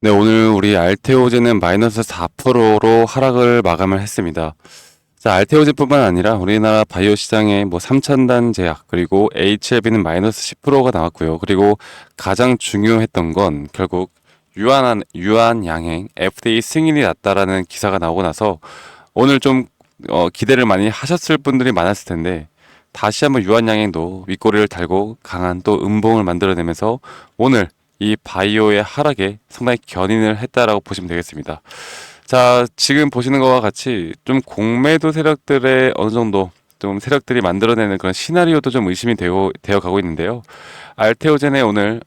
네, 오늘 우리 알테오젠은 마이너스 4%로 하락을 마감을 했습니다. 자, 알테오젠뿐만 아니라 우리나라 바이오 시장에 뭐 삼천단 제약 그리고 HLB는 마이너스 10%가 나왔고요. 그리고 가장 중요했던 건 결국 유한 양행 FDA 승인이 났다라는 기사가 나오고 나서 오늘 좀 기대를 많이 하셨을 분들이 많았을 텐데 다시 한번 유한양행도 윗꼬리를 달고 강한 또 음봉을 만들어내면서 오늘 이 바이오의 하락에 상당히 견인을 했다라고 보시면 되겠습니다. 자, 지금 보시는 것과 같이 좀 공매도 세력들의 어느 정도 좀 세력들이 만들어내는 그런 시나리오도 좀 의심이 되어 가고 있는데요. 알테오젠의 오늘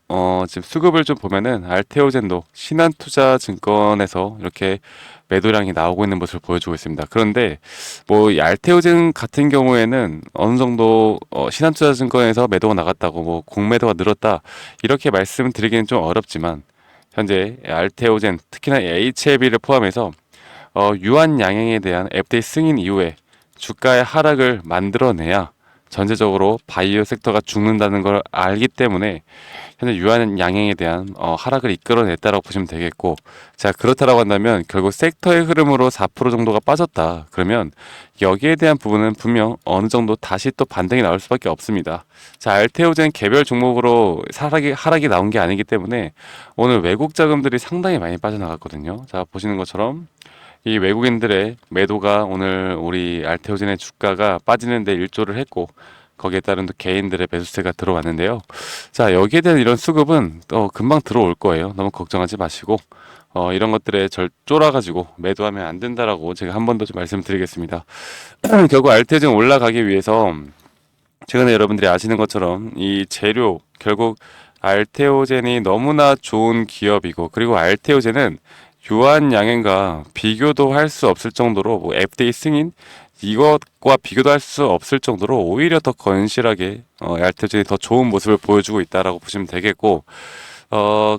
지금 수급을 좀 보면은 알테오젠도 신한투자증권에서 이렇게 매도량이 나오고 있는 모습을 보여주고 있습니다. 그런데 뭐 이 알테오젠 같은 경우에는 어느 정도 신한투자증권에서 매도가 나갔다고 뭐 공매도가 늘었다 이렇게 말씀드리기는 좀 어렵지만 현재 알테오젠 특히나 HLB를 포함해서 유한 양행에 대한 FDA 승인 이후에 주가의 하락을 만들어내야 전체적으로 바이오 섹터가 죽는다는 걸 알기 때문에 현재 유한 양행에 대한 하락을 이끌어냈다라고 보시면 되겠고, 자, 그렇다라고 한다면 결국 섹터의 흐름으로 4% 정도가 빠졌다. 그러면 여기에 대한 부분은 분명 어느 정도 다시 또 반등이 나올 수밖에 없습니다. 자, 알테오젠 개별 종목으로 하락이 나온 게 아니기 때문에 오늘 외국 자금들이 상당히 많이 빠져나갔거든요. 자, 보시는 것처럼 이 외국인들의 매도가 오늘 우리 알테오젠의 주가가 빠지는데 일조를 했고 거기에 따른 또 개인들의 매수세가 들어왔는데요. 자, 여기에 대한 이런 수급은 금방 들어올 거예요. 너무 걱정하지 마시고 이런 것들에 쫄아가지고 매도하면 안 된다라고 제가 한 번 더 좀 말씀드리겠습니다. 결국 알테오젠 올라가기 위해서 최근에 여러분들이 아시는 것처럼 이 재료 결국 알테오젠이 너무나 좋은 기업이고 그리고 알테오젠은 유한 양행과 비교도 할 수 없을 정도로 뭐 FDA 승인 이것과 비교도 할 수 없을 정도로 오히려 더 건실하게 알테오젠이 더 좋은 모습을 보여주고 있다라고 보시면 되겠고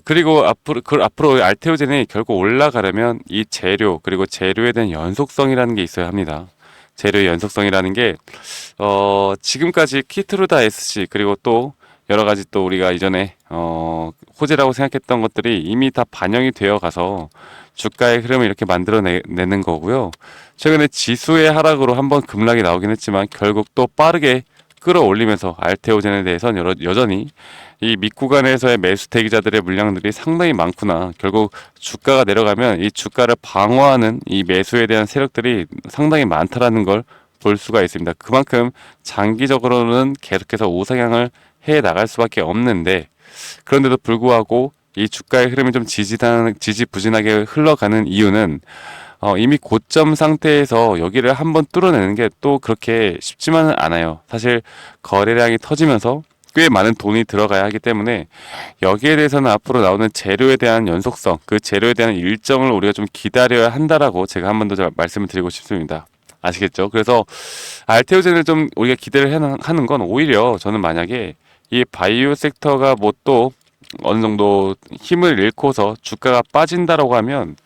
그리고 앞으로 알테오젠이 결국 올라가려면 이 재료 그리고 재료에 대한 연속성이라는 게 있어야 합니다. 재료의 연속성이라는 게 지금까지 키트루다 SC 그리고 또 여러 가지 또 우리가 이전에 호재라고 생각했던 것들이 이미 다 반영이 되어 가서 주가의 흐름을 이렇게 만들어내는 거고요. 최근에 지수의 하락으로 한번 급락이 나오긴 했지만 결국 또 빠르게 끌어올리면서 알테오젠에 대해서는 여전히 이 밑구간에서의 매수 대기자들의 물량들이 상당히 많구나. 결국 주가가 내려가면 이 주가를 방어하는 이 매수에 대한 세력들이 상당히 많다라는 걸 볼 수가 있습니다. 그만큼 장기적으로는 계속해서 우상향을 해 나갈 수밖에 없는데 그런데도 불구하고 이 주가의 흐름이 좀 지지부진하게 흘러가는 이유는 이미 고점 상태에서 여기를 한번 뚫어내는 게 또 그렇게 쉽지만은 않아요. 사실 거래량이 터지면서 꽤 많은 돈이 들어가야 하기 때문에 여기에 대해서는 앞으로 나오는 재료에 대한 연속성, 그 재료에 대한 일정을 우리가 좀 기다려야 한다라고 제가 한 번 더 말씀을 드리고 싶습니다. 아시겠죠? 그래서 알테오젠을 좀 우리가 기대를 하는 건 오히려 저는 만약에 이 바이오 섹터가 뭐 또 어느 정도 힘을 잃고서 주가가 빠진다라고 하면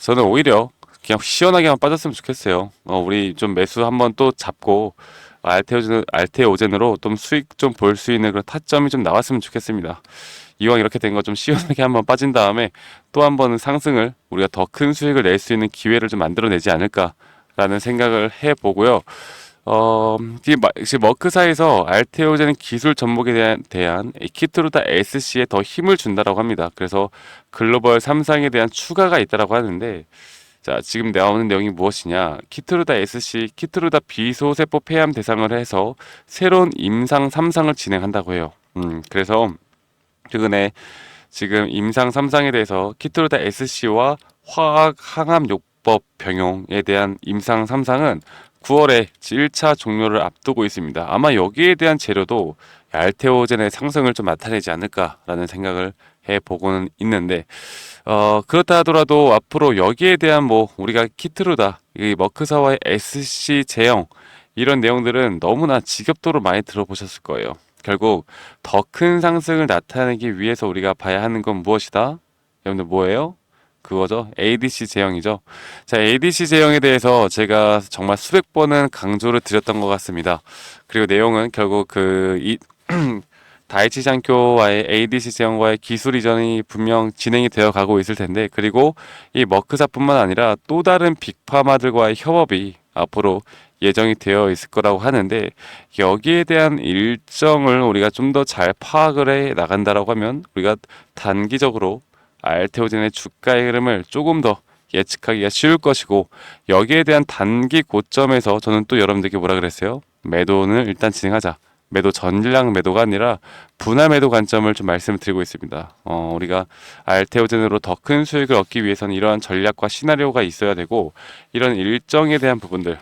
저는 오히려 그냥 시원하게만 빠졌으면 좋겠어요. 우리 좀 매수 한번 또 잡고 알테오젠으로 좀 수익 좀 볼 수 있는 그런 타점이 좀 나왔으면 좋겠습니다. 이왕 이렇게 된 거 좀 시원하게 한번 빠진 다음에 또 한 번 상승을 우리가 더 큰 수익을 낼 수 있는 기회를 좀 만들어내지 않을까라는 생각을 해보고요. 지금 머크사에서 알테오젠 기술 접목에 대한 키트루다 SC에 더 힘을 준다라고 합니다. 그래서 글로벌 3상에 대한 추가가 있다라고 하는데 자, 지금 나오는 내용이 무엇이냐? 키트루다 SC, 키트루다 비소세포 폐암 대상을 해서 새로운 임상 3상을 진행한다고 해요. 그래서 최근에 지금 임상 3상에 대해서 키트루다 SC와 화학 항암 요법 병용에 대한 임상 3상은 9월에 1차 종료를 앞두고 있습니다. 아마 여기에 대한 재료도 알테오젠의 상승을 좀 나타내지 않을까라는 생각을 해보고는 있는데 그렇다 하더라도 앞으로 여기에 대한 뭐 우리가 키트루다 이 머크사와의 SC 제형 이런 내용들은 너무나 지겹도록 많이 들어보셨을 거예요. 결국 더 큰 상승을 나타내기 위해서 우리가 봐야 하는 건 무엇이다? 여러분들 뭐예요? 그거죠. ADC 제형이죠. 자, ADC 제형에 대해서 제가 정말 수백 번은 강조를 드렸던 것 같습니다. 그리고 내용은 결국 다이치장교와의 ADC 제형과의 기술 이전이 분명 진행이 되어 가고 있을 텐데, 그리고 이 머크사뿐만 아니라 또 다른 빅파마들과의 협업이 앞으로 예정이 되어 있을 거라고 하는데, 여기에 대한 일정을 우리가 좀 더 잘 파악을 해 나간다라고 하면 우리가 단기적으로 알테오젠의 주가의 흐름을 조금 더 예측하기가 쉬울 것이고, 여기에 대한 단기 고점에서 저는 또 여러분들께 뭐라 그랬어요? 매도는 일단 진행하자. 매도 전량 매도가 아니라 분할 매도 관점을 좀 말씀을 드리고 있습니다. 우리가 알테오젠으로 더 큰 수익을 얻기 위해서는 이러한 전략과 시나리오가 있어야 되고, 이런 일정에 대한 부분들,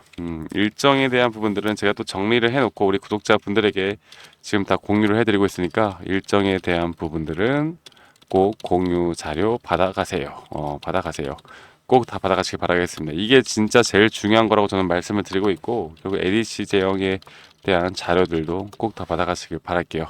일정에 대한 부분들은 제가 또 정리를 해놓고 우리 구독자분들에게 지금 다 공유를 해드리고 있으니까, 일정에 대한 부분들은 꼭 공유 자료 받아가세요. 받아가세요. 꼭 다 받아가시길 바라겠습니다. 이게 진짜 제일 중요한 거라고 저는 말씀을 드리고 있고, 그리고 ADC 제형에 대한 자료들도 꼭 다 받아가시길 바랄게요.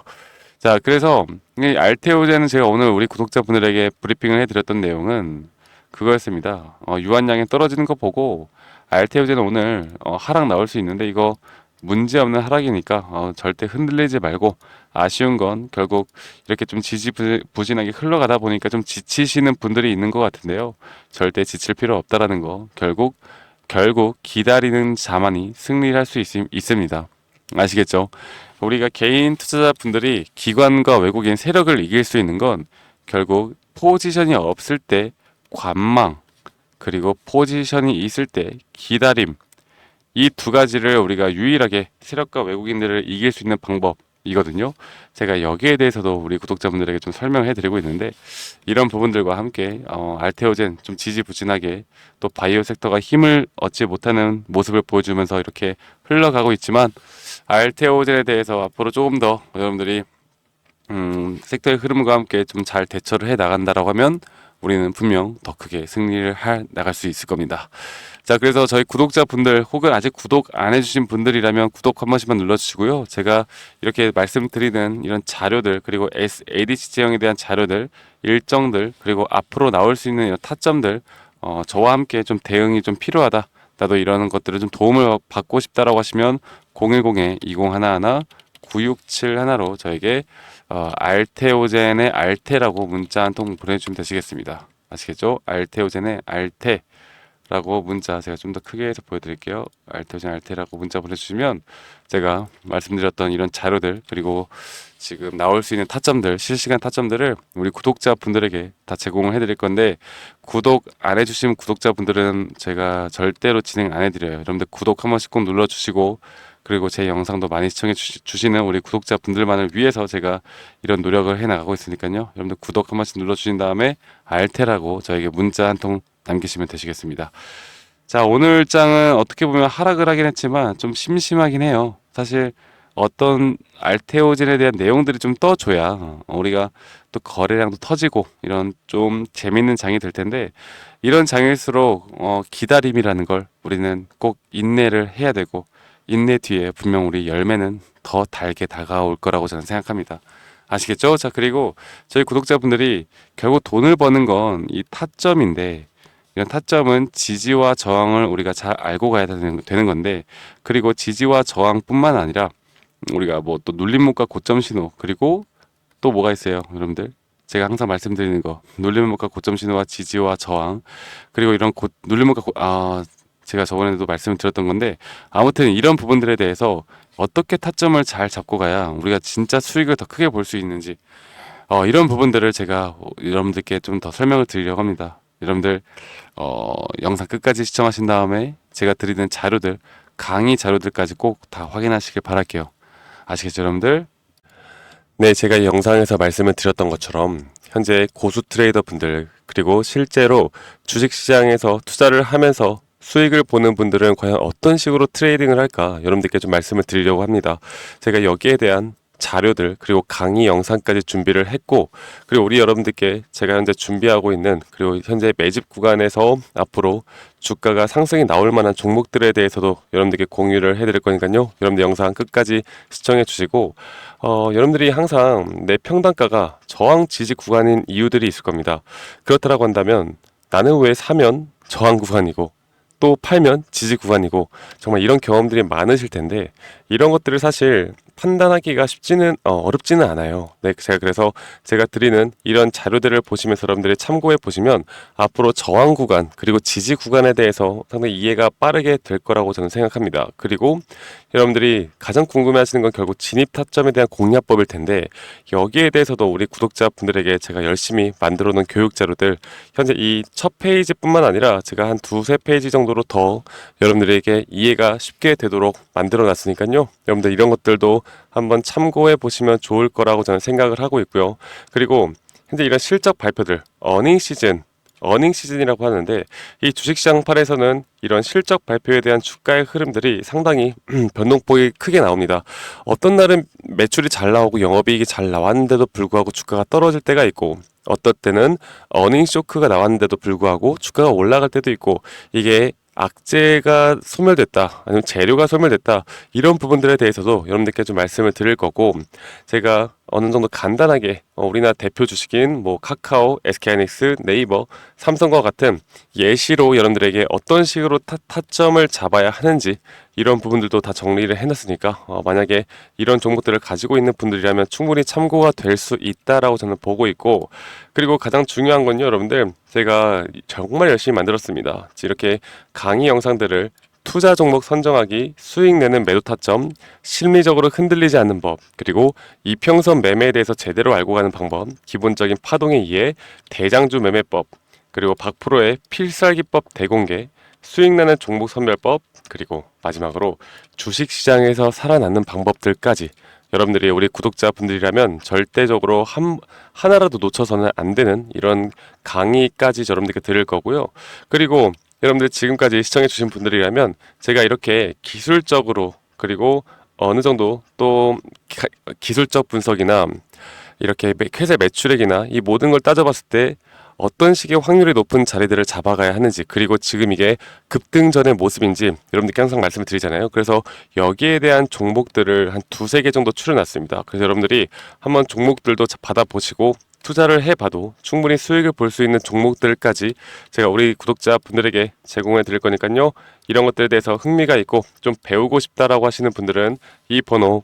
자, 그래서 이 알테오젠은 제가 오늘 우리 구독자분들에게 브리핑을 해드렸던 내용은 그거였습니다. 유한량이 떨어지는 거 보고 알테오젠은 오늘 하락 나올 수 있는데, 이거 문제없는 하락이니까 절대 흔들리지 말고, 아쉬운 건 결국 이렇게 좀 지지부진하게 흘러가다 보니까 좀 지치시는 분들이 있는 것 같은데요. 절대 지칠 필요 없다라는 거, 결국 기다리는 자만이 승리를 할 수 있습니다. 아시겠죠? 우리가 개인 투자자분들이 기관과 외국인 세력을 이길 수 있는 건 결국 포지션이 없을 때 관망, 그리고 포지션이 있을 때 기다림, 이 두 가지를 우리가 유일하게 세력과 외국인들을 이길 수 있는 방법이거든요. 제가 여기에 대해서도 우리 구독자분들에게 좀 설명해 드리고 있는데, 이런 부분들과 함께 알테오젠 좀 지지부진하게 또 바이오 섹터가 힘을 얻지 못하는 모습을 보여주면서 이렇게 흘러가고 있지만, 알테오젠에 대해서 앞으로 조금 더 여러분들이 섹터의 흐름과 함께 좀 잘 대처를 해 나간다라고 하면 우리는 분명 더 크게 승리를 나갈 수 있을 겁니다. 자, 그래서 저희 구독자분들 혹은 아직 구독 안 해주신 분들이라면 구독 한 번씩만 눌러주시고요. 제가 이렇게 말씀드리는 이런 자료들, 그리고 ADC 제형에 대한 자료들, 일정들, 그리고 앞으로 나올 수 있는 이런 타점들, 저와 함께 좀 대응이 좀 필요하다, 나도 이런 것들을 좀 도움을 받고 싶다라고 하시면 010-2011-9671로 저에게 알테오젠의 알테라고 문자 한 통 보내주시면 되시겠습니다. 아시겠죠? 알테오젠의 알테라고 문자, 제가 좀 더 크게 해서 보여드릴게요. 알테오젠 알테라고 문자 보내주시면 제가 말씀드렸던 이런 자료들, 그리고 지금 나올 수 있는 타점들, 실시간 타점들을 우리 구독자분들에게 다 제공을 해드릴 건데, 구독 안 해주신 구독자분들은 제가 절대로 진행 안 해드려요. 여러분들 구독 한 번씩 꼭 눌러주시고, 그리고 제 영상도 많이 시청해 주시는 우리 구독자분들만을 위해서 제가 이런 노력을 해 나가고 있으니까요. 여러분들 구독 한 번씩 눌러주신 다음에 알테라고 저에게 문자 한 통 남기시면 되시겠습니다. 자, 오늘 장은 어떻게 보면 하락을 하긴 했지만 좀 심심하긴 해요. 사실 어떤 알테오젠에 대한 내용들이 좀 떠줘야 우리가 또 거래량도 터지고 이런 좀 재밌는 장이 될 텐데, 이런 장일수록 기다림이라는 걸 우리는 꼭 인내를 해야 되고, 인내 뒤에 분명 우리 열매는 더 달게 다가올 거라고 저는 생각합니다. 아시겠죠? 자, 그리고 저희 구독자분들이 결국 돈을 버는 건 이 타점인데, 이런 타점은 지지와 저항을 우리가 잘 알고 가야 되는 건데, 그리고 지지와 저항뿐만 아니라 우리가 뭐 또 눌림목과 고점 신호, 그리고 또 뭐가 있어요, 여러분들? 제가 항상 말씀드리는 거, 눌림목과 고점 신호와 지지와 저항, 그리고 이런 눌림목과 제가 저번에도 말씀을 드렸던 건데, 아무튼 이런 부분들에 대해서 어떻게 타점을 잘 잡고 가야 우리가 진짜 수익을 더 크게 볼 수 있는지, 이런 부분들을 제가 여러분들께 좀 더 설명을 드리려고 합니다. 여러분들 영상 끝까지 시청하신 다음에 제가 드리는 자료들, 강의 자료들까지 꼭 다 확인하시길 바랄게요. 아시겠죠, 여러분들? 네, 제가 이 영상에서 말씀을 드렸던 것처럼 현재 고수 트레이더 분들, 그리고 실제로 주식시장에서 투자를 하면서 수익을 보는 분들은 과연 어떤 식으로 트레이딩을 할까, 여러분들께 좀 말씀을 드리려고 합니다. 제가 여기에 대한 자료들, 그리고 강의 영상까지 준비를 했고, 그리고 우리 여러분들께 제가 현재 준비하고 있는, 그리고 현재 매집 구간에서 앞으로 주가가 상승이 나올 만한 종목들에 대해서도 여러분들께 공유를 해드릴 거니까요. 여러분들 영상 끝까지 시청해 주시고, 여러분들이 항상 내 평단가가 저항 지지 구간인 이유들이 있을 겁니다. 그렇다라고 한다면 나는 왜 사면 저항 구간이고 또 팔면 지지 구간이고, 정말 이런 경험들이 많으실 텐데, 이런 것들을 사실 판단하기가 쉽지는 어렵지는 않아요. 네, 그래서 제가 드리는 이런 자료들을 보시면서 여러분들이 참고해 보시면 앞으로 저항 구간 그리고 지지 구간에 대해서 상당히 이해가 빠르게 될 거라고 저는 생각합니다. 그리고 여러분들이 가장 궁금해하시는 건 결국 진입 타점에 대한 공략법일 텐데 여기에 대해서도 우리 구독자분들에게 제가 열심히 만들어 놓은 교육 자료들 현재 이 첫 페이지뿐만 아니라 제가 한 두세 페이지 정도로 더 여러분들에게 이해가 쉽게 되도록 만들어 놨으니까요. 여러분들 이런 것들도 한번 참고해 보시면 좋을 거라고 저는 생각을 하고 있고요. 그리고 현재 이런 실적 발표들, 어닝 시즌이라고 하는데 이 주식시장 팔에서는 이런 실적 발표에 대한 주가의 흐름들이 상당히 변동폭이 크게 나옵니다. 어떤 날은 매출이 잘 나오고 영업이익이 잘 나왔는데도 불구하고 주가가 떨어질 때가 있고 어떨 때는 어닝 쇼크가 나왔는데도 불구하고 주가가 올라갈 때도 있고 이게 악재가 소멸됐다 아니면 재료가 소멸됐다 이런 부분들에 대해서도 여러분들께 좀 말씀을 드릴 거고 제가 어느 정도 간단하게 우리나라 대표 주식인 뭐 카카오, SK하이닉스, 네이버, 삼성과 같은 예시로 여러분들에게 어떤 식으로 타점을 잡아야 하는지 이런 부분들도 다 정리를 해놨으니까 만약에 이런 종목들을 가지고 있는 분들이라면 충분히 참고가 될 수 있다라고 저는 보고 있고 그리고 가장 중요한 건요 여러분들 제가 정말 열심히 만들었습니다. 이렇게 강의 영상들을 투자 종목 선정하기, 수익 내는 매도 타점, 심리적으로 흔들리지 않는 법, 그리고 이평선 매매에 대해서 제대로 알고 가는 방법, 기본적인 파동의 이해, 대장주 매매법, 그리고 박프로의 필살기법 대공개, 수익 나는 종목 선별법, 그리고 마지막으로 주식시장에서 살아남는 방법들까지 여러분들이 우리 구독자분들이라면 절대적으로 하나라도 놓쳐서는 안 되는 이런 강의까지 여러분들께 드릴 거고요. 그리고 여러분들 지금까지 시청해주신 분들이라면 제가 이렇게 기술적으로 그리고 어느 정도 또 기술적 분석이나 이렇게 회사 매출액이나 이 모든 걸 따져봤을 때 어떤 식의 확률이 높은 자리들을 잡아가야 하는지 그리고 지금 이게 급등 전의 모습인지 여러분들께 항상 말씀을 드리잖아요. 그래서 여기에 대한 종목들을 한 두세 개 정도 추려놨습니다. 그래서 여러분들이 한번 종목들도 받아보시고 투자를 해봐도 충분히 수익을 볼 수 있는 종목들까지 제가 우리 구독자분들에게 제공해 드릴 거니까요. 이런 것들에 대해서 흥미가 있고 좀 배우고 싶다라고 하시는 분들은 이 번호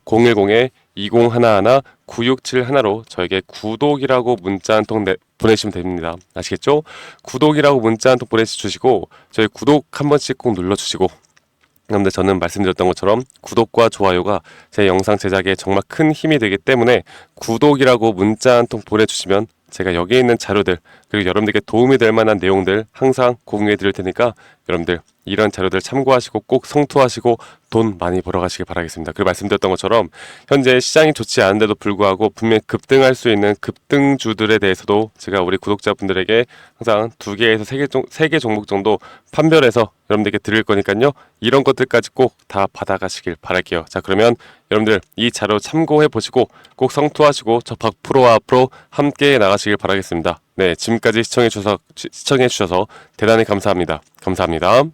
010-2011-9671로 저에게 구독이라고 문자 한 통 보내시면 됩니다. 아시겠죠? 구독이라고 문자 한 통 보내주시고 저희 구독 한 번씩 꼭 눌러주시고 그런데 저는 말씀드렸던 것처럼 구독과 좋아요가 제 영상 제작에 정말 큰 힘이 되기 때문에 구독이라고 문자 한 통 보내주시면 제가 여기에 있는 자료들 그리고 여러분들께 도움이 될 만한 내용들 항상 공유해 드릴 테니까 여러분들 이런 자료들 참고하시고 꼭 성투하시고 돈 많이 벌어가시길 바라겠습니다. 그리고 말씀드렸던 것처럼 현재 시장이 좋지 않은데도 불구하고 분명히 급등할 수 있는 급등주들에 대해서도 제가 우리 구독자분들에게 항상 2개에서 3개 종목 정도 판별해서 여러분들께 드릴 거니까요. 이런 것들까지 꼭 다 받아가시길 바랄게요. 자 그러면 여러분들 이 자료 참고해 보시고 꼭 성투하시고 저 박프로와 앞으로 함께 나가시길 바라겠습니다. 네, 지금까지 시청해 주셔서 대단히 감사합니다. 감사합니다.